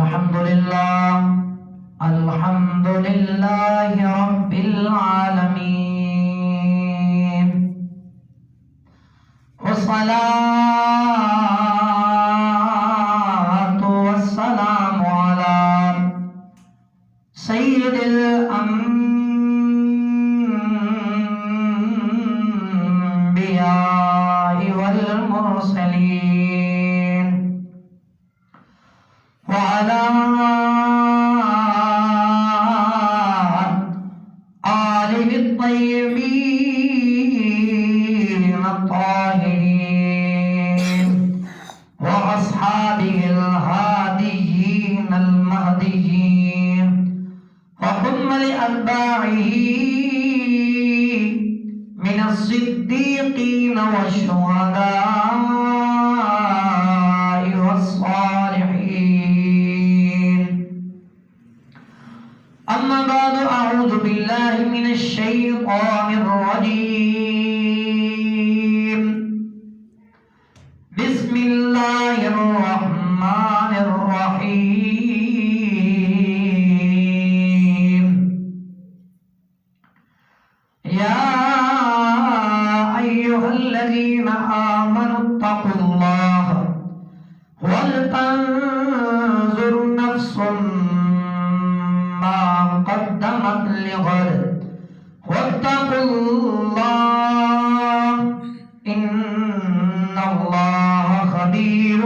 الحمد لله رب العالمين والصلاة والسلام على سيد الأنبياء والمرسلين وعلى آله الطيبين الطاهرين وأصحابه الهاديين المهديين وهم لأتباعه من الصديقين والشهداء والصالحين. أما بعد، أعوذ بالله من الشيطان الرجيم. بسم الله الرحمن الرحيم. يا أيها الذين آمنوا اتقوا الله ولتنظر نفس ما قدمت لغد واتقوا الله إن الله خبير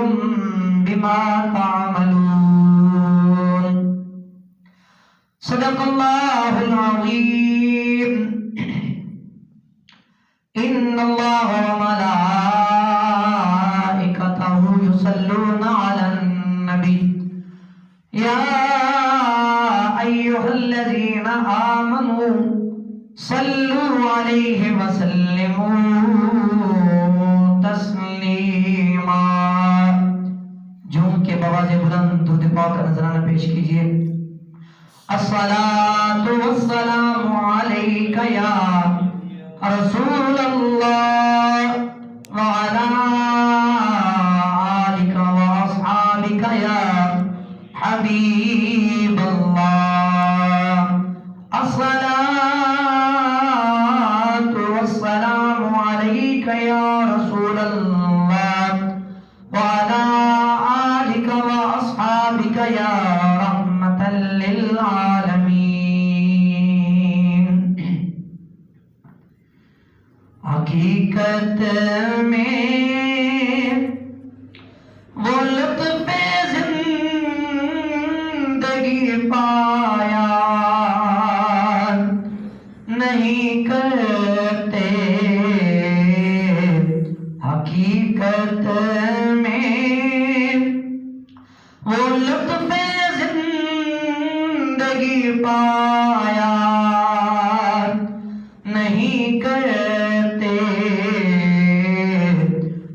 بما تعملون. صدق الله العظيم. إن الله وملائكته يصلون على النبي يا أيها الذين آمنوا صلوا عليه وسلموا تسلیما. جھوم کے بواز بلند درود پاک کا نذرانہ پیش کیجئے. الصلاة والسلام علیک یا رسول اللہ وعلى آلك وأصحابك يا حبيب الله. الصلاة والسلام عليك يا رسول الله وعلى آلك وأصحابك يا رحمة للعالمين. حقیقت میں وہ لطف زندگی پایا نہیں کرتے. حقیقت میں وہ لطف زندگی پایا نہیں کرتے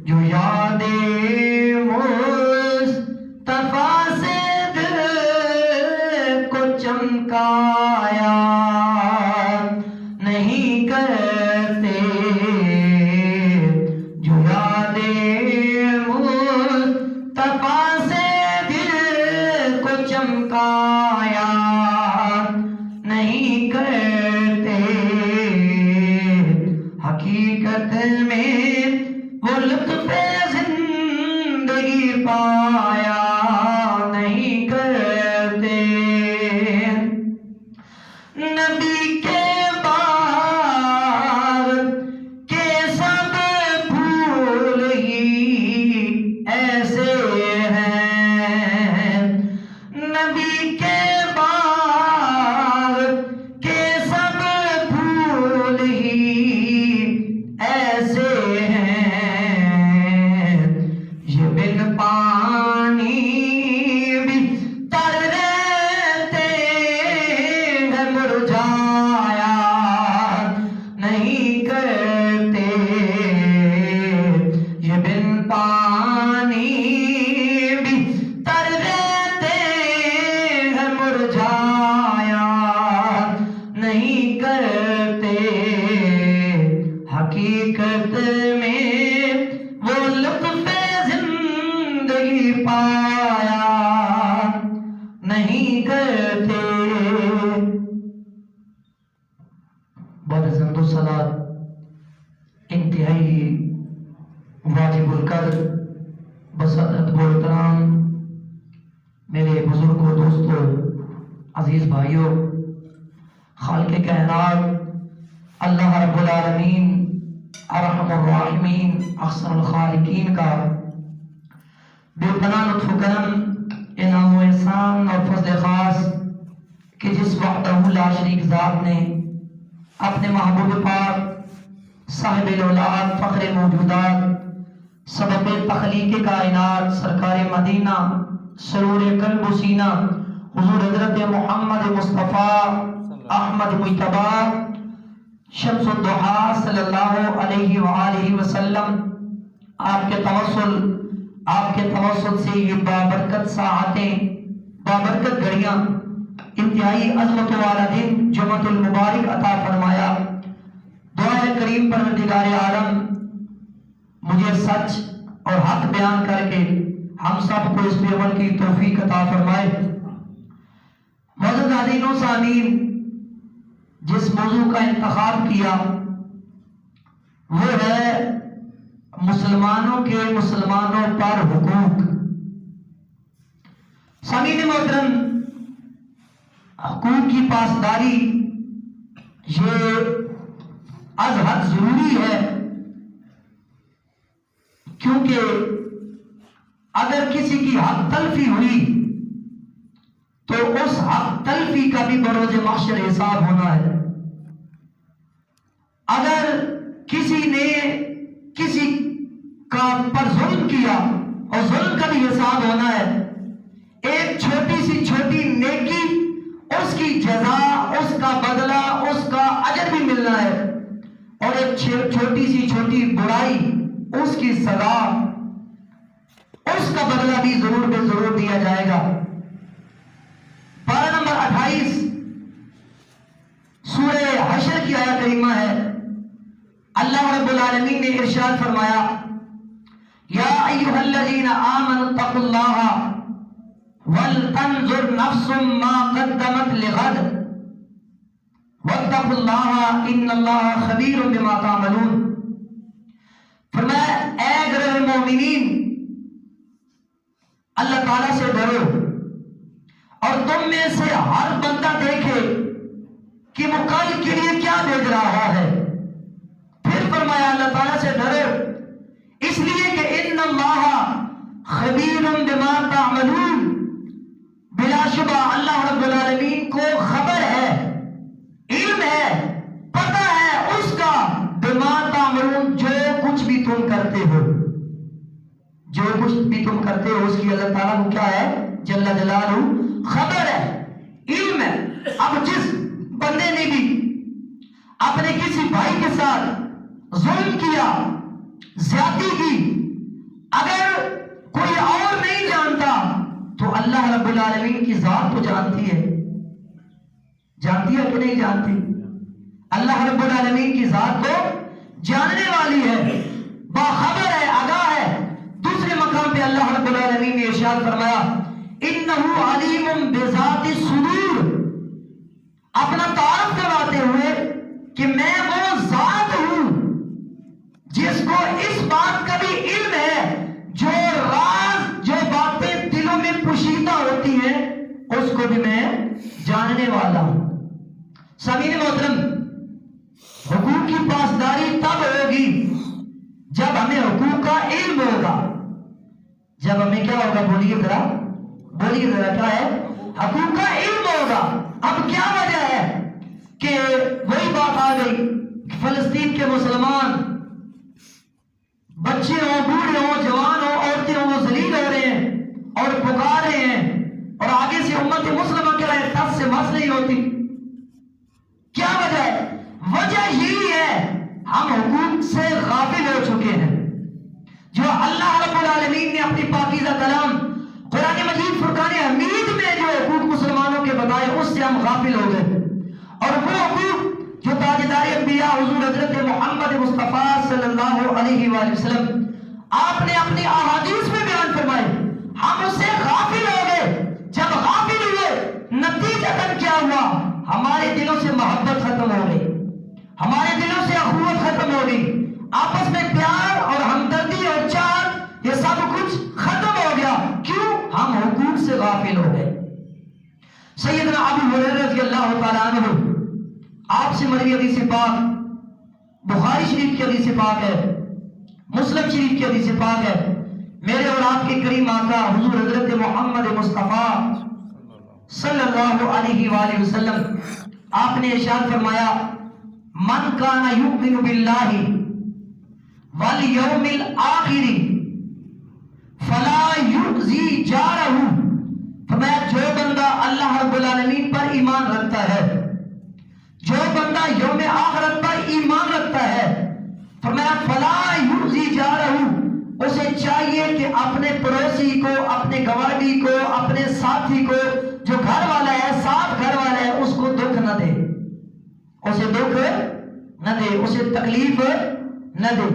جو یاد مصطفیٰ سے دل کو چمکایا نہیں کرتے جو یاد مصطفیٰ سے دل کو چمکایا نہیں کرتے. حقیقت میں وہ لطف زندگی پایا نہیں کرتے. نبی کے باغ کے سب پھول ہی ایسے ہیں. نبی کے باغ کے سب پھول ہی ایسے ہیں. یہ بن پانی بھی تر رہتے ہیں مرجھایا نہیں کرتے. یہ بن پانی بھی تر رہتے ہیں مرجھایا نہیں کرتے. حقیقت میں وہ لطف زندگی پایا کرتے بعد الصلاۃ انتہائی واجب القدر بسعادت و احترام میرے بزرگوں دوستوں عزیز بھائیوں خالق کائنات اللہ رب العالمین ارحم الراحمین احسن الخالقین کا بے پناہ لطف و کرم انعام و احسان اور فضل خاص کہ جس وحدہ لا شریک ذات نے اپنے محبوب پاک صاحب الاولاد فخر موجودات سبب تخلیق کائنات سرکار مدینہ سرور قلب و سینہ حضور حضرت محمد مصطفیٰ احمد مجتبی شمس الضحیٰ صلی اللہ علیہ وآلہ وسلم آپ کے توسل سے یہ بابرکت ساعتیں بابرکت گھڑیاں انتہائی عظمت والا دن جمعۃ المبارک عطا فرمایا. دعائے کریم پروردگار عالم مجھے سچ اور حق بیان کر کے ہم سب کو اس پہ عمل کی توفیق عطا فرمائے. معزز ناظرین و سامعین جس موضوع کا انتخاب کیا وہ ہے مسلمانوں کے مسلمانوں پر حقوق. سامعین محترم حقوق کی پاسداری یہ از حد ضروری ہے کیونکہ اگر کسی کی حق تلفی ہوئی تو اس حق تلفی کا بھی بروز محشر حساب ہونا ہے. اگر کسی نے کسی کا پر ظلم کیا اور ظلم کا بھی حساب ہونا ہے. ایک چھوٹی سی چھوٹی نیکی اس کی جزا اس کا بدلہ اس کا اجر بھی ملنا ہے اور ایک چھوٹی سی چھوٹی برائی اس کی سزا اس کا بدلہ بھی ضرور بے ضرور دیا جائے گا. پارہ نمبر 28 سورہ حشر کی آیت کریمہ ہے. اللہ رب العالمین نے ارشاد فرمایا یا ایھا الذین آمنوا اتقوا اللہ ولتنظر نفس ما قدمت لغد واتقوا اللہ ان اللہ خبیر بما تعملون. فرمایا اے گروہ مومنین اللہ تعالیٰ سے ڈرو اور تم میں سے ہر بندہ دیکھے کہ وہ کل کے لیے کیا بھیج رہا ہے. پھر فرمایا اللہ تعالیٰ سے ڈرو اس لیے کہ ان اللہ خبیر بما تعملون بلا شبہ اللہ رب العالمین کو خبر ہے علم ہے پتہ ہے اس کا بما تعملون جو کچھ بھی تم کرتے ہو جو کچھ بھی تم کرتے ہو اس کی اللہ تعالیٰ کو کیا ہے جل جلالہ خبر ہے علم ہے. اب جس بندے نے بھی اپنے کسی بھائی کے ساتھ ظلم کیا زیادتی کی اگر کوئی اور نہیں جانتا تو اللہ رب العالمین کی ذات تو جانتی ہے کہ نہیں جانتی. اللہ رب العالمین کی ذات تو جاننے والی ہے باخبر ہے آگاہ ہے. دوسرے مقام پہ اللہ رب العالمین نے ارشاد فرمایا انہ علیم بذات الصدور اپنا تعارف کرواتے ہوئے کہ میں وہ ذات ہوں جس کو اس بات کا بھی علم ہے جو راز جو باتیں دلوں میں پوشیدہ ہوتی ہیں اس کو بھی میں جاننے والا ہوں. سامعین محترم حقوق کی پاسداری تب ہوگی جب ہمیں حقوق کا علم ہوگا. جب ہمیں کیا ہوگا بولیے ذرا کیا ہے حقوق کا علم ہوگا. اب کیا وجہ ہے کہ وہی بات آ گئی فلسطین کے مسلمان بچے ہوں بوڑھے ہوں جوان ہوں عورتیں ہوں وہ ذلیل ہو رہے ہیں اور پکار رہے ہیں اور آگے سے امت مسلمہ کے رہے تس سے مس نہیں ہوتی. کیا وجہ ہے؟ وجہ یہی ہے ہم حقوق سے غافل ہو چکے ہیں. جو اللہ رب العالمین نے اپنی پاکیزہ کلام قرآن مجید فرقان حمید میں جو حقوق مسلمانوں کے بتائے اس سے ہم غافل ہو گئے. اور وہ حقوق جو تاجدار انبیاء حضور حضرت محمد مصطفیٰ صلی اللہ علیہ وآلہ وسلم آپ نے اپنی احادیث میں بیان فرمائے ہم اس سے غافل ہو گئے. جب غافل ہوئے نتیجتاً کیا ہوا؟ ہمارے دلوں سے محبت ختم ہو گئی، ہمارے دلوں سے اخوت ختم ہو گئی، آپس میں پیار اور ہمدردی اور چاہت یہ سب کچھ ختم ہو گیا۔ کیوں؟ ہم حقوق سے غافل ہو گئے۔ سیدنا ابو ہریرہ رضی اللہ تعالیٰ عنہ آپ سے مروی حدیث پاک، بخاری شریف کی حدیث پاک ہے، مسلم شریف کی حدیث پاک ہے، میرے اور آپ کے کریم آقا حضور حضرت محمد مصطفیٰ صلی اللہ علیہ وآلہ وسلم آپ نے ارشاد فرمایا، من کان یؤمن باللہ والیوم الآخر فلا یؤذی جارہ، فرمایا جو بندہ اللہ رب العالمین پر ایمان رکھتا ہے، جو بندہ یوم آخرت پر ایمان رکھتا ہے، فرمایا فلا یؤذی جارہ، اسے چاہیے کہ اپنے پڑوسی کو، اپنے گوادی کو، اپنے ساتھی کو، جو گھر والا ہے، ساتھ گھر والا ہے، اس کو دکھ نہ دے، اسے دکھ نہ دے، اسے تکلیف نہ دے۔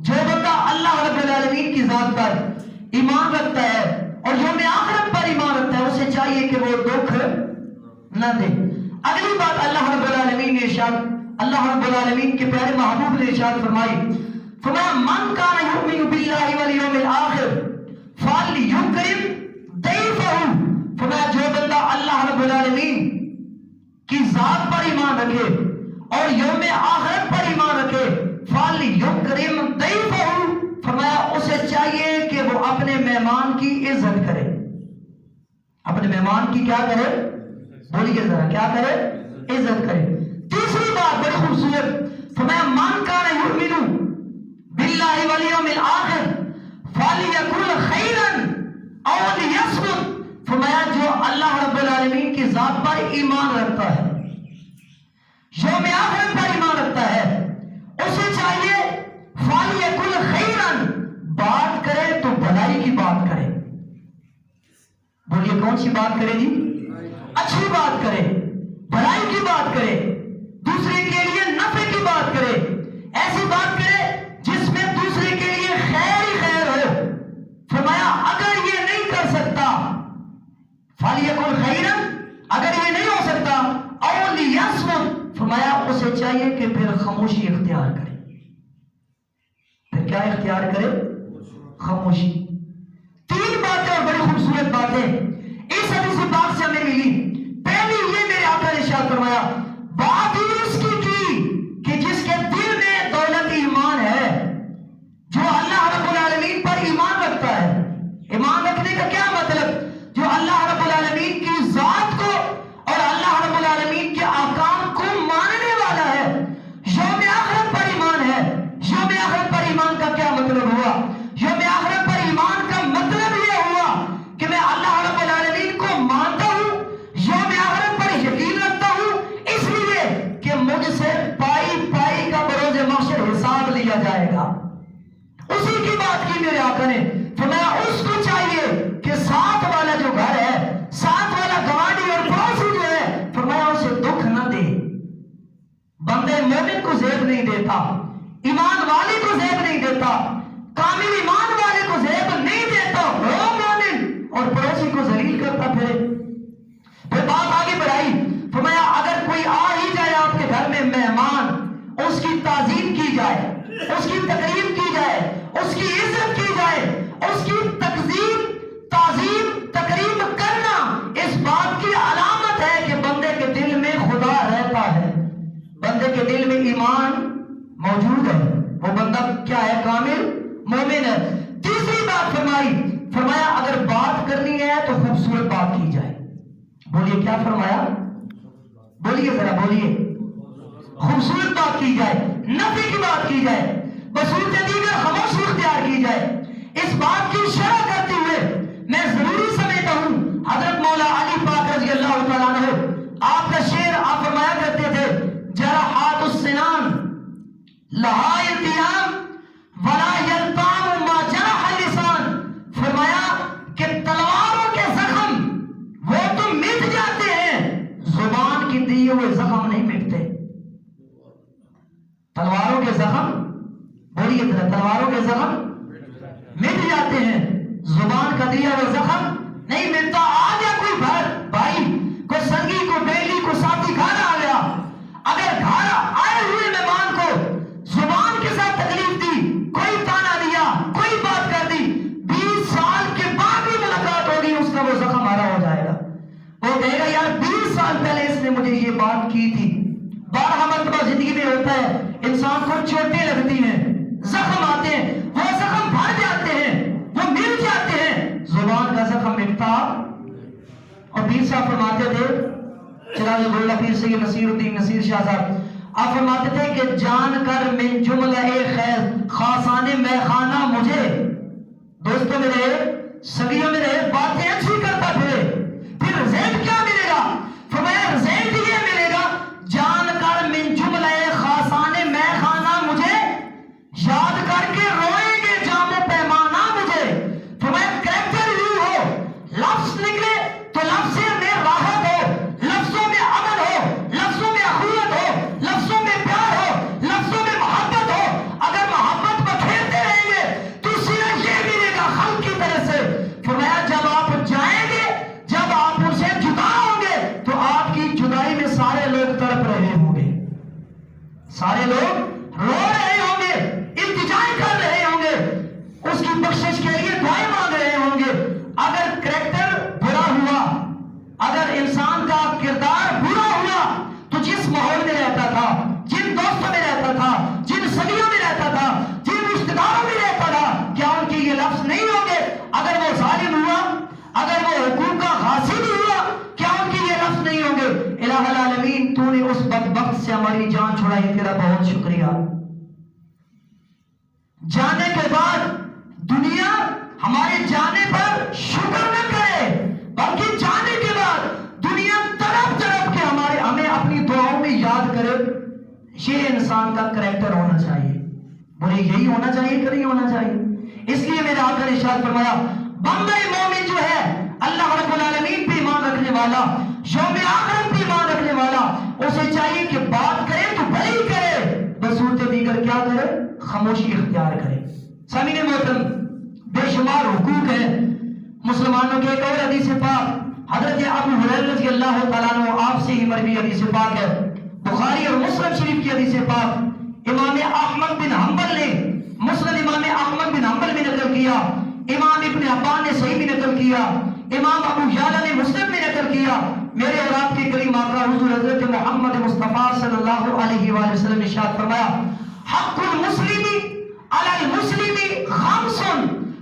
جو بندہ اللہ رب العالمین کی ذات پر ایمان رکھتا ہے اور یوم آخرت پر ایمان رکھتا ہے، اسے چاہیے کہ وہ دکھ نہ دے۔ اگلی بات اللہ رب العالمین نے ارشاد، اللہ رب العالمین کے پیارے محبوب نے ارشاد فرمائی، فرمایا من کان یؤمن باللہ والیوم الآخر فلیکرم ضیفہ، فرمایا جو بندہ اللہ رب العالمین کی ذات پر ایمان رکھے اور یوم آخرت پر ایمان رکھے، فلیکرم ضیفہ، فرمایا اسے چاہیے کہ وہ اپنے مہمان کی عزت کرے، اپنے مہمان کی کیا کرے؟ بولیے ذرا، کیا کرے؟ عزت کرے۔ تیسری بات بڑی خوبصورت، فرمایا من کان یؤمن باللہ والیوم الآخر فلیقل خیرا او لیصمت، فرمایا جو اللہ رب العالمین کی ذات پر ایمان رکھتا ہے، یوم آخرت پر ایمان رکھتا ہے، اسے چاہیے فلیقل خیرا، بات کرے تو بھلائی کی بات کرے۔ بولیے کون سی بات کرے جی؟ اچھی بات کرے، بھلائی کی بات کرے، دوسرے کے لیے نفع کی بات کرے، ایسی بات کرے جس میں دوسرے کے لیے خیر ہی خیر ہو۔ فرمایا اگر یہ نہیں کر سکتا، فلیقل خیرا، اگر یہ نہیں ہو سکتا، او لیصمت، فرمایا اسے چاہیے کہ پھر خاموشی اختیار کرے۔ پھر کیا اختیار کرے؟ خاموشی۔ تین باتیں بڑی خوبصورت باتیں اس حدیث پاک سے ہمیں ملی۔ پہلی یہ میرے آقا نے ارشاد فرمایا، بات ہی اس کی کہ جس کے دل میں دولت ایمان ہے، جو اللہ رب العالمین پر ایمان رکھتا ہے۔ ایمان رکھنے کا کیا مطلب؟ جو اللہ رب العالمین کی ذات کو اور اللہ رب العالمین کے احکام کو ماننے والا ہے، یوم آخرت پر ایمان ہے۔ یوم آخرت پر ایمان کا کیا مطلب ہوا؟ یوم آخرت پر ایمان کا مطلب یہ ہوا کہ میں اللہ رب العالمین کو مانتا ہوں، یوم آخرت پر یقین رکھتا ہوں، اس لیے کہ مجھ سے پائی پائی کا بروز محشر حساب لیا جائے گا۔ اسی کی بات کی میرے آقا نے، فرمایا اس کو چاہیے کہ ساتھ والا جو گھر ہے، ساتھ والا گوادی اور پڑوسی جو ہے، فرمایا اسے دکھ نہ دے۔ بندے مومن کو زیب نہیں دیتا، ایمان والے کو زیب نہیں دیتا، کامل ایمان والے کو زیب نہیں دیتا، وہ مومن اور پڑوسی کو ذلیل کرتا پھرے۔ پھر بات آگے بڑھائی، فرمایا اگر کوئی آ ہی جائے آپ کے گھر میں مہمان، اس کی تعظیم کی جائے، اس کی تکریم کی جائے، اس کی عزت کی جائے، اس کی تعظیم تکریم کرنا اس بات کی علامت ہے کہ بندے کے دل میں خدا رہتا ہے، بندے کے دل میں ایمان موجود ہے، وہ بندہ کیا ہے؟ کامل مومن ہے۔ تیسری بات فرمائی، فرمایا اگر بات کرنی ہے تو خوبصورت بات کی جائے۔ بولیے کیا فرمایا؟ بولیے ذرا، بولیے۔ خوبصورت بات کی جائے، نفع کی بات کی جائے، بصورت دیگر خاموشی اختیار کی جائے۔ اس بات کی شرح کرتے ہوئے میں ضروری سمجھتا ہوں حضرت مولا علی پاک رضی اللہ تعالیٰ عنہ، آپ کا شعر آپ فرمایا کرتے تھے، جرحات السنان لہا التیام ولا یلتام ما جرح اللسان، فرمایا کہ تلواروں کے زخم وہ تو مٹ جاتے ہیں، زبان کی دیے ہوئے زخم نہیں مٹتے۔ تلواروں کے زخم، بولیے ذرا، تلواروں کے زخم مٹ جاتے ہیں، زبان کا دیا ہوا زخم نہیں مٹتا۔ آج یا کوئی بھائی انسان کو چوٹیں لگتی ہیں، زخم آتے ہیں، وہ زخم بھر جاتے ہیں، وہ مل جاتے ہیں، زبان کا زخم مٹتا۔ اور پیر صاحب فرماتے تھے، چراغ گولڈا پیر سید نصیر الدین نصیر شاہ صاحب، آپ فرماتے تھے کہ جان کر من جملہ خیر خاصان میخانہ مجھے، دوستوں میرے، سگیوں میرے، باتیں اچھی کرتا پھرے، پھر رزلٹ کیا ملے گا؟ فرمایا رزلٹ یہ ملے گا، جان کر من جملہ خاصان میخانہ مجھے، یاد کر کے روئیں گے جام و پیمانہ مجھے۔ فرمایا کریکٹر یوں ہو، لفظ نکلے تو لفظ میں راحت ہو، لفظوں میں امن ہو، لفظوں میں اخوت ہو، لفظوں میں پیار ہو، لفظوں میں محبت ہو۔ اگر محبت بکھیرتے رہیں گے تو سیدھا یہ ملے گا خلق کی طرف سے۔ فرمایا جب آپ جائیں گے، جب آپ ان سے جدا ہوں گے تو آپ کی جدائی میں سارے لوگ تڑپ رہے ہوں گے، سارے لوگ رو رہے ہوں گے، التجائیں کر رہے ہوں گے، اس کی بخشش کے لیے دعائیں مانگ رہے ہوں گے۔ اگر کریکٹر برا ہوا، اگر انسان کا کردار برا ہوا تو جس ماحول میں رہتا تھا، جن دوستوں میں رہتا تھا، جن سگیوں میں رہتا تھا، جن رشتہ داروں میں رہتا تھا، کیا ان کے یہ لفظ نہیں ہوں گے؟ اگر وہ ظالم ہوا، اگر وہ حقوق کا غاصب ہوا، کیا ان کے یہ لفظ نہیں ہوں گے؟ الہ العالمین، تو نے اس بدبخت سے ہماری جان چھڑائی، تیرا بہت شکریہ۔ جانے کے بعد دنیا ہمارے جانے پر شکر نہ کرے، بلکہ جانے کے بعد دنیا تڑپ تڑپ کے ہمیں اپنی دعاؤں میں یاد کرے۔ یہ انسان کا کریکٹر ہونا چاہیے۔ بولے یہی ہونا چاہیے کہ نہیں ہونا چاہیے؟ اس لیے میرے آقا نے ارشاد فرمایا، بندہ مومن جو ہے اللہ رب العالمین پہ ایمان رکھنے والا، یوم آخرت پہ ایمان رکھنے والا، اسے چاہیے کہ بات کرے تو بھلی کرے، بصورت دیگر کیا کرے؟ خاموشی اختیار کرے۔ سامعین محترم، بے شمار حقوق ہیں مسلمانوں کے۔ ایک اور حدیث پاک حضرت ابو ہریرہ رضی اللہ تعالیٰ عنہ آپ سے ہی مروی حدیث پاک ہے، بخاری اور مسلم شریف کی حدیث پاک، امام احمد بن حنبل نے مسند امام احمد بن حنبل میں نقل کیا، امام ابن حبان نے صحیح میں نقل کیا، امام ابو یعلا نے مسلم میں نقل کیا۔ میرے اور آپ کے کریم آقا حضور حضرت محمد مصطفیٰ صلی اللہ علیہ وآلہ وسلم نے ارشاد فرمایا، حق المسلم علی المسلم خمس،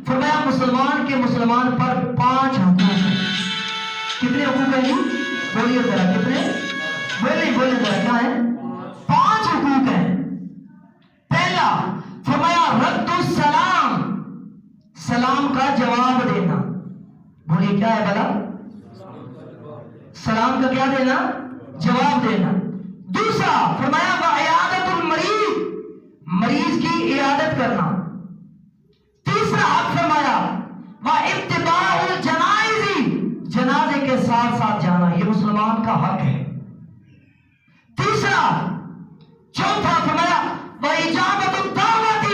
فرمایا مسلمان کے مسلمان پر 5 حقوق ہیں۔ کتنے حقوق ہیں جی؟ بولیے ذرا، کتنے؟ بولے ذرا، کیا ہیں؟ 5 حقوق ہیں۔ پہلا فرمایا رد السلام، سلام کا جواب دینا۔ بولیے کیا ہے بلا؟ سلام کا کیا دینا؟ جواب دینا۔ دوسرا فرمایا وعیادت المریض، مریض کی عیادت کرنا۔ تیسرا حق فرمایا واتباع الجنائز، جنازے کے ساتھ ساتھ جانا، یہ مسلمان کا حق ہے۔ تیسرا، چوتھا فرمایا واجابت الدعوت،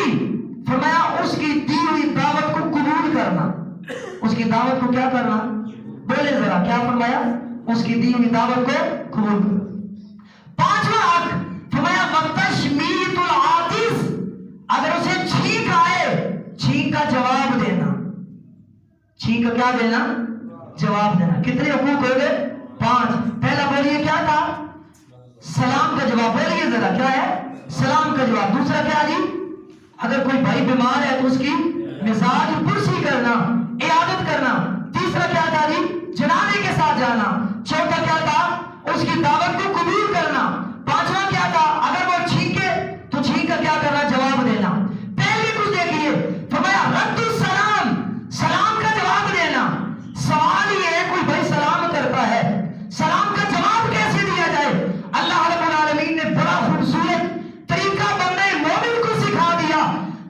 فرمایا اس کی دی ہوئی دعوت کو قبول کرنا، اس کی دعوت کو کیا کرنا؟ بولے ذرا، کیا فرمایا؟ اس کی دی ہوئی دعوت کو قبول کرنا۔ پانچواں حق فرمایا وتشمیت العاطس، اگر اسے چھینک آئے، چھینک کا جواب دینا، چھینک کا کیا دینا؟ جواب دینا۔ کتنے حقوق ہو گئے؟ 5۔ پہلا بولیے کیا تھا؟ سلام کا جواب، بولیے ذرا کیا ہے؟ سلام کا جواب۔ دوسرا کیا جی؟ اگر کوئی بھائی بیمار ہے تو اس کی مزاج پرسی کرنا، عیادت کرنا۔ تیسرا کیا تھا جی؟ جنازے کے ساتھ جانا۔ چوتھا کیا تھا؟ اس کی دعوت کو قبول کرنا۔ پانچواں کیا تھا؟ اگر وہ چھینکے تو چھینک کا کیا کرنا؟ جواب دینا۔ پہلے کچھ دیکھیے، فرمایا رد السلام، سلام کا جواب دینا۔ سوال یہ ہے، کوئی بھائی سلام کرتا ہے، سلام کا جواب کیسے دیا جائے؟ اللہ رب العالمین نے بڑا خوبصورت طریقہ بندے مومن کو سکھا دیا،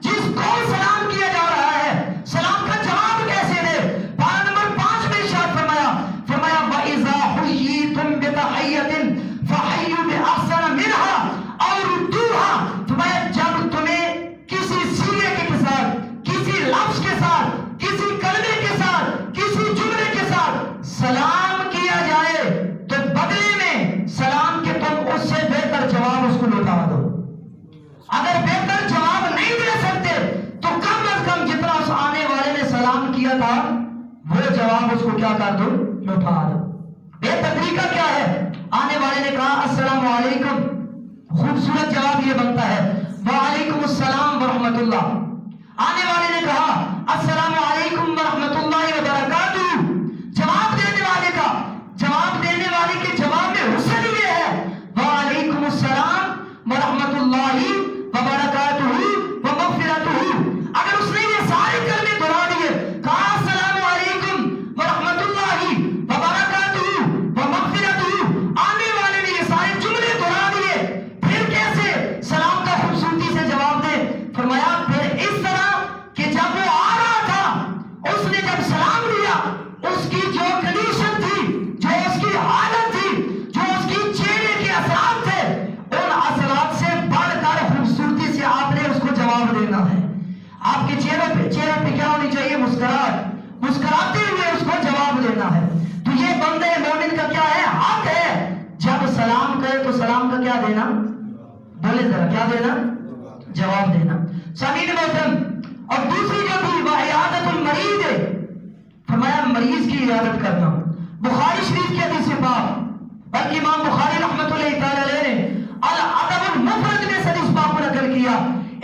جس کو سلام کیا جا رہا ہے سلام کا جواب کیسے دے۔ پارہ نمبر 5 میں ارشاد فرمایا وَإِذَا حُيِّيتُم بِتَحِيَّةٍ فَحَيُّوا بِأَحْسَنَ مِنْهَا أَوْ رُدُّوهَا، فرمایا جب تمہیں کسی سیغے کے ساتھ، کسی لفظ کے ساتھ، کسی کلمے کے ساتھ، کسی جملے کے ساتھ سلام کیا جائے تو بدلے میں سلام کے تم اس سے بہتر جواب اس کو لوٹا دو۔ اگر بہتر جواب نہیں دے سکتے تو کم از کم جتنا اس آنے والے نے سلام کیا تھا وہ جواب اس کو کیا کر دو؟ لوٹا دو۔ بہتر طریقہ کیا ہے؟ آنے والے نے کہا السلام علیکم، خوبصورت جواب یہ بنتا ہے وعلیکم السلام ورحمۃ اللہ. آنے والے نے کہا السلام علیکم ورحمۃ اللہ وبرکاتہ. جواب دینے والے کے جواب میں حسن یہ ہے وعلیکم السلام ورحمۃ اللہ وبرکاتہ ومغفرتہ. اگر اس نے یہ سارے کلمے دہرا دیے، کہا السلام علیکم ورحمۃ اللہ وبرکاتہ ومغفرتہ، آنے والے نے یہ سارے جملے دہرا دیے، پھر کیسے سلام کا خوبصورتی سے جواب دے؟ فرمایا پھر اس طرح کہ جب وہ آ رہا تھا، اس نے جب سلام لیا، اس کی جو کنڈیشن تھی، جو اس کی حالت تھی، جو اس کی چہرے کے اثرات تھے، ان اثرات سے بڑھ کر خوبصورتی سے آپ نے اس کو جواب دینا ہے. آپ کے چہرے پہ کیا ہونی چاہیے؟ مسکراہٹ، مسکراتے ہوئے اس کو جواب دینا ہے. تو یہ بندے مومن کا کیا ہے؟ حق ہے جب سلام کرے تو سلام کا کیا دینا؟ بولے ذرا کیا دینا؟ جواب دینا. سامعین محترم، اور دوسری جو تھی وہ عیادت المریض، فرمایا مریض کی عیادت کرنا. بخاری شریف کی حدیث پاک، بلکہ امام بخاری رحمۃ اللہ تعالی علیہ نے الادب المفرد میں حدیث پاک کو نقل کیا.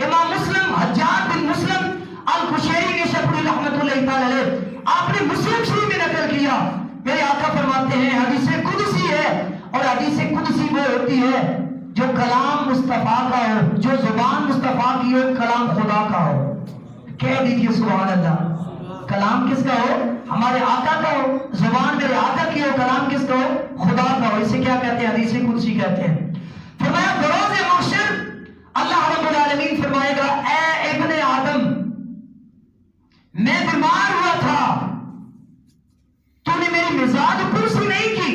امام مسلم حجاج بن مسلم القشیری نے شفری رحمۃ اللہ تعالی علیہ آپ نے مسلم شریف میں نقل کیا. میرے آقا فرماتے ہیں حدیث قدسی ہے، اور حدیث قدسی وہ ہوتی ہے جو کلام مصطفیٰ کا ہو، جو زبان مصطفیٰ کی ہو، کلام خدا کا ہو. کہہ دیجئے سبحان اللہ. کلام کس کا ہو؟ ہمارے آقا کا ہو. زبان میرے آقا کی ہو، کلام کس کا ہو؟ خدا کا ہو. اسے کیا کہتے ہیں؟ حدیث قدسی کہتے ہیں. فرمایا بروز محشر اللہ رب العالمین فرمائے گا اے ابن آدم، میں بیمار ہوا تھا، تو نے میری مزاج پرسی نہیں کی،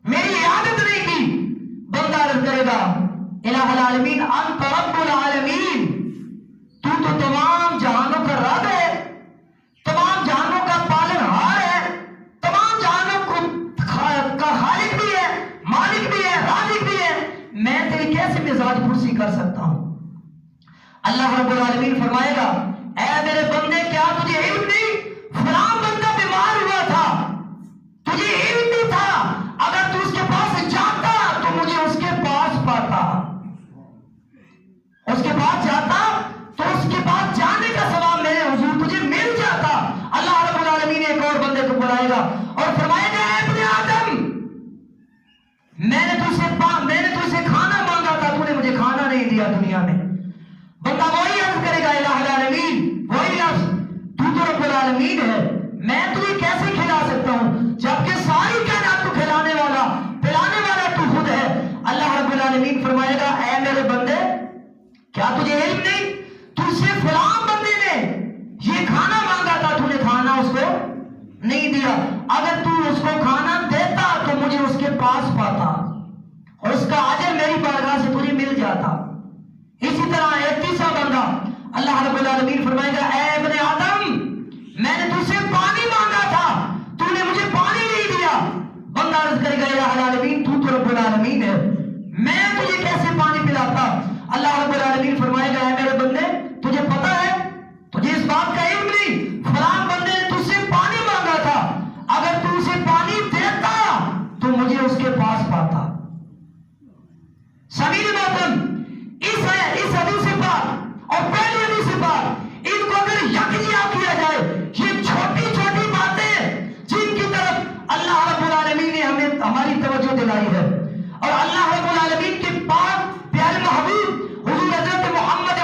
میری عیادت نہیں کی. بندہ عرض کرے گا الہ العالمین انت رب العالمین، تو تمام جہانوں کا رب ہے، تمام جہانوں کا پالن ہار ہے، تمام جہانوں کا خالق بھی ہے، مالک بھی ہے، رازق بھی ہے، میں تیری کیسے مزاج پرسی کر سکتا ہوں؟ اللہ رب العالمین فرمائے گا اے میرے بندے، کیا تجھے علم نہیں؟ فلاں بندہ بیمار ہوا تھا، تجھے علم نہیں تھا، اگر تو اس کے پاس جاتا تو مجھے اس کے پاس پاتا، اس کے پاس جاتا تو اس کے پاس جانے کا ثواب میرے حضور تجھے مل جاتا. اللہ رب العالمین ایک اور بندے کو بلائے گا اور فرمائے گا اے ابن آدم، میں نے تجھ سے کھانا مانگا تھا، تو نے مجھے کھانا نہیں دیا دنیا میں. بندہ وہی عرض کرے گا الہ العالمین، وہی لفظ، تو رب العالمین ہے، میں تجھے کیسے کھلا سکتا ہوں جبکہ ساری کائنات کو کھلانے والا پلانے والا تو خود ہے. اللہ رب العالمین فرمائے گا اے میرے بندے، کیا تجھے علم نہیں؟ تجھ سے فلاں بندے نے یہ کھانا مانگا تھا، تو نے کھانا اس کو نہیں دیا، اگر تو اس کو کھانا دیتا تو مجھے اس کے پاس پاتا اور اس کا اجر میری بارگاہ سے تجھے مل جاتا. اسی طرح ایک تیسرا بندہ اللہ رب العالمین فرمائے گا اے ابن آدم، میں نے تجھ سے پانی مانگا تھا، تو نے مجھے پانی نہیں دیا. بندہ عرض کرے گا الہ العالمین، تو رب العالمین ہے، میں تجھے کیسے پانی پلاتا؟ اللہ رب العالمین فرمائے گا اے میرے بندے، تجھے پتا ہے، تجھے اس بات کا علم نہیں، فلاں بندے نے تجھ سے پانی مانگا تھا، اگر تو اسے پانی دیتا تو مجھے اس کے پاس پاتا. سامعین محترم، اس حدیث پاک اور پہلی حدیث پاک، ان کو اگر یکجا کیا جائے، یہ چھوٹی چھوٹی باتیں جن کی طرف اللہ رب العالمین نے ہمیں ہماری توجہ دلائی ہے، اور اللہ رب العالمین کے پاک پیارے محبوب حضور حضرت محمد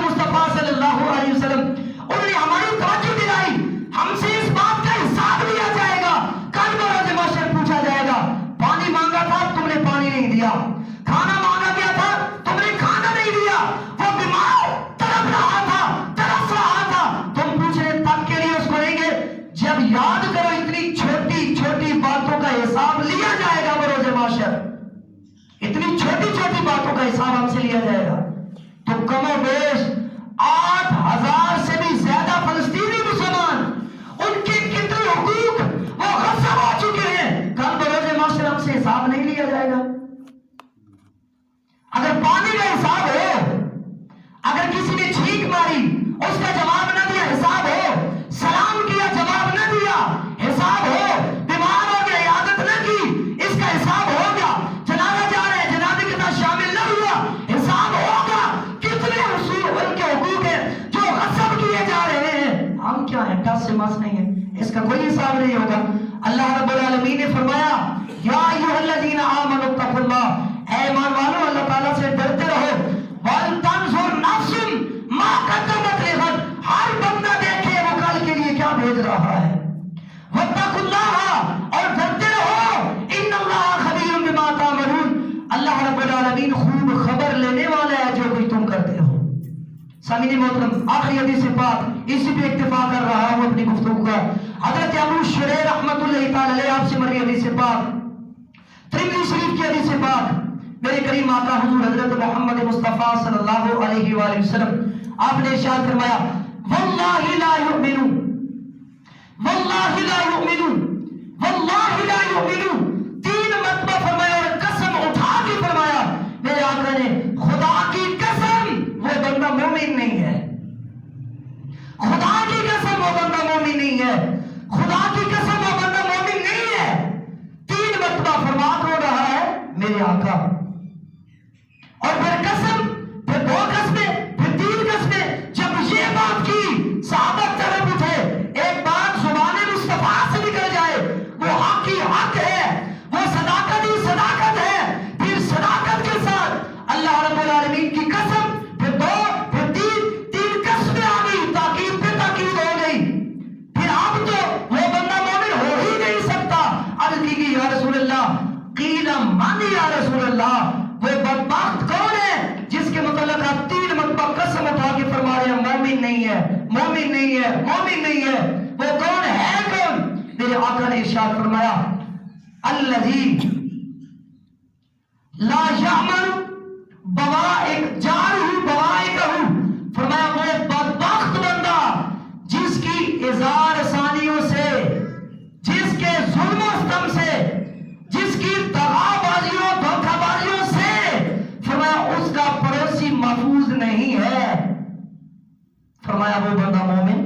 سے مس نہیں ہے، اس کا کوئی حساب نہیں ہوگا۔ اللہ رب العالمین نے فرمایا یا ایھا الذین آمنوا اتقوا اللہ، اے ایمان والو اللہ تعالیٰ سے ڈرتے رہو، وَلْتَنْظُرْ نَفْسٌ مَا قَدَّمَتْ لِغَدٍ، ہر بندہ دیکھے وہ کل کے لیے کیا بھیج رہا ہے، وَاتَّقُوا اللَّهَ، اور ڈرتے رہو، إِنَّ اللَّهَ خَبِيرٌ بِمَا تَعْمَلُونَ، اللہ رب العالمین خوب خبر لینے والا ہے جو کچھ تم کرتے ہو۔ سامعین محترم، آخری حدیث پاک اسی پہ اکتفا کر رہا ہوں اپنی گفتگو کا۔ حضرت ابو شریح رحمۃ اللہ تعالی علیہ آپ سے مروی حدیث پاک، ترمذی شریف کی حدیث پاک، میرے کریم آقا حضور حضرت محمد مصطفیٰ صلی اللہ علیہ وآلہ وسلم آپ نے ارشاد فرمایا واللہ لا یؤمنون، واللہ لا یؤمنون، واللہ لا یؤمنون، 3 مرتبہ فرمایا اور قسم اٹھا کے فرمایا میرے آقا نے، خدا کی قسم وہ بندہ مومن نہیں ہے، خدا کی قسم وہ بندہ مومن نہیں ہے، خدا کی قسم وہ بندہ مومن نہیں ہے۔ 3 مرتبہ فرما ہو رہا ہے میرے آقا، اور پھر قسم، پھر 2 قسمیں، پھر 3 قسمیں۔ جب یہ بات کی صحابہ طرف اٹھے، ایک بات زبان مصطفیٰ سے نکل جائے، وہ حق کی حق ہے، وہ صداقت ہی صداقت ہے، پھر صداقت کے ساتھ اللہ رب العالمین کی قسم، پھر 2، پھر 3 قسمیں آ گئی، تاکید پہ تاکید ہو گئی، پھر اب تو وہ بندہ مومن ہو ہی نہیں سکتا۔ عرض کی یا رسول اللہ، قیل من یا رسول اللہ، وہ بدبخت کون ہے جس کے متعلق آپ 3 مرتبہ قسم اٹھا کے فرما رہے ہیں مومن نہیں ہے، مومن نہیں ہے، مومن نہیں ہے، وہ کون ہے؟ کون؟ میرے آقا نے ارشاد فرمایا الذی لا یعمل جارہ بوائقہ، فرمایا وہ بدبخت بندہ جس کی اظہار ثانیوں سے، جس کے ظلم و ستم سے، جس کی دغا بازیوں دھوکہ بازیوں سے، فرمایا اس کا پڑوسی محفوظ نہیں ہے۔ فرمایا وہ بندہ مومن،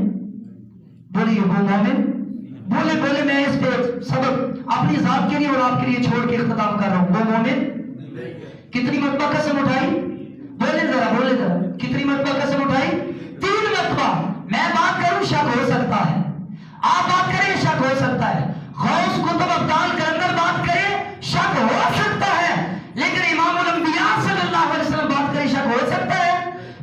بولیے وہ مومن، بولے میں اس پہ سبق اپنی ذات کے لیے اور آپ کے لیے چھوڑ کے اختتام کر رہا ہوں، وہ مومن۔ کتنی مرتبہ قسم اٹھائی؟ بولے ذرا، کتنی مرتبہ قسم اٹھائی؟ 3 مرتبہ۔ میں بات کروں شک ہو سکتا ہے، آپ بات کریں شک ہو سکتا ہے، غوث قطب ابدال کلندر بات کرے شک ہو سکتا ہے، لیکن امام الانبیاء صلی اللہ علیہ وسلم بات کرے شک ہو سکتا ہے،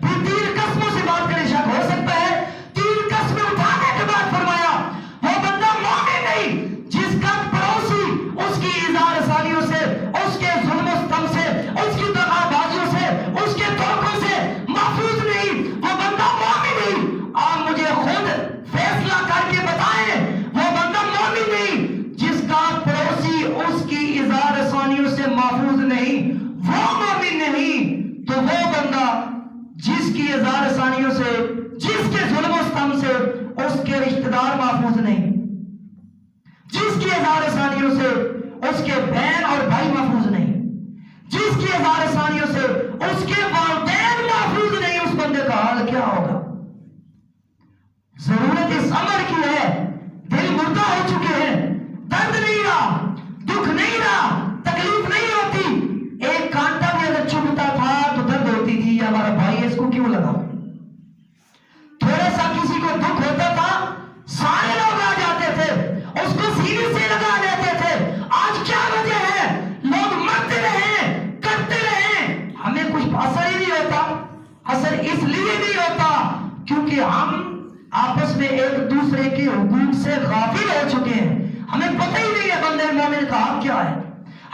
پھر 3 قسموں سے بات کرے شک ہو سکتا ہے۔ 3 قسمیں اٹھانے کے بعد فرمایا وہ بندہ مومن نہیں جس کا پڑوسی اس کی اظہار ثانیوں سے، اس کے ظلم و ستم سے، اس کی دغا بازیوں سے، اس کے دھوکوں سے محفوظ نہیں، وہ بندہ مومن نہیں۔ آپ مجھے خود فیصلہ کر کے بتائیں وہ بندہ مومن نہیں جس کا پڑوسی اس کی اظہار ثانیوں سے محفوظ نہیں، وہ مومن نہیں۔ تو وہ بندہ جس کی اظہار ثانیوں سے، جس کے ظلم و ستم سے اس کے رشتہ دار محفوظ نہیں، جس کی اظہار ثانیوں سے اس کے بہن اور بھائی محفوظ نہیں، جس کی اظہار ثانیوں سے اس کے والدین محفوظ نہیں، اس بندے کا حال کیا ہوگا؟ ضرورت اس امر کی ہے، دل مردہ ہو چکے ہیں، درد نہیں رہا، دکھ نہیں رہا، تکلیف نہیں ہوتی۔ ایک کانٹا بھی اگر چبھتا تھا تو درد ہوتی تھی، ہمارا بھائی اس کو کیوں لگا؟ تھوڑا سا کسی کو دکھ ہوتا تھا سارے لوگ آ جاتے تھے، اس کو سینے سے لگا لیتے تھے۔ آج کیا وجہ ہے؟ لوگ مرتے رہے، کرتے رہے، ہمیں کچھ اثر ہی نہیں ہوتا۔ اثر اس لیے نہیں ہوتا کیونکہ ہم آپس میں ایک دوسرے کے حقوق سے غافل ہو چکے ہیں۔ ہمیں پتہ ہی نہیں ہے بندے مومن کا حق کیا ہے،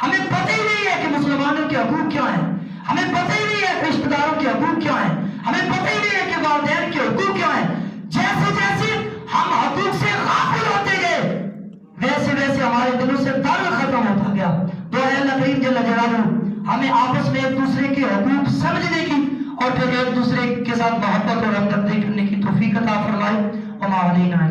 ہمیں پتہ ہی نہیں ہے کہ مسلمانوں کے حقوق کیا ہیں، ہمیں پتہ ہی نہیں ہے کہ رشتہ داروں کے حقوق کیا ہیں، ہمیں پتہ ہی نہیں ہے کہ والدین کے حقوق کیا ہیں۔ جیسے جیسے ہم حقوق سے غافل ہوتے گئے ویسے ویسے ہمارے دلوں سے تعلق ختم ہوتا گیا۔ تو اے اللہ کریم جل جلالہ ہمیں آپس میں ایک دوسرے کے حقوق سمجھنے کی اور پھر ایک دوسرے کے ساتھ محبت اور ہمدردی کرنے کی توفیق عطا فرمائے۔ وما علینا